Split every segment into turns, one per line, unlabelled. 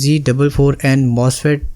Z44N MOSFET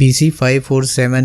BC547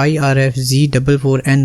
IRF Z44N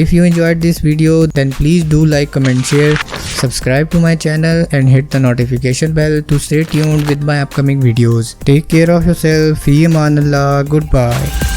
If you enjoyed this video, then please do like, comment, share, subscribe to my channel and hit the notification bell to stay tuned with my upcoming videos. Take care of yourself. Fi aman Allah. Goodbye.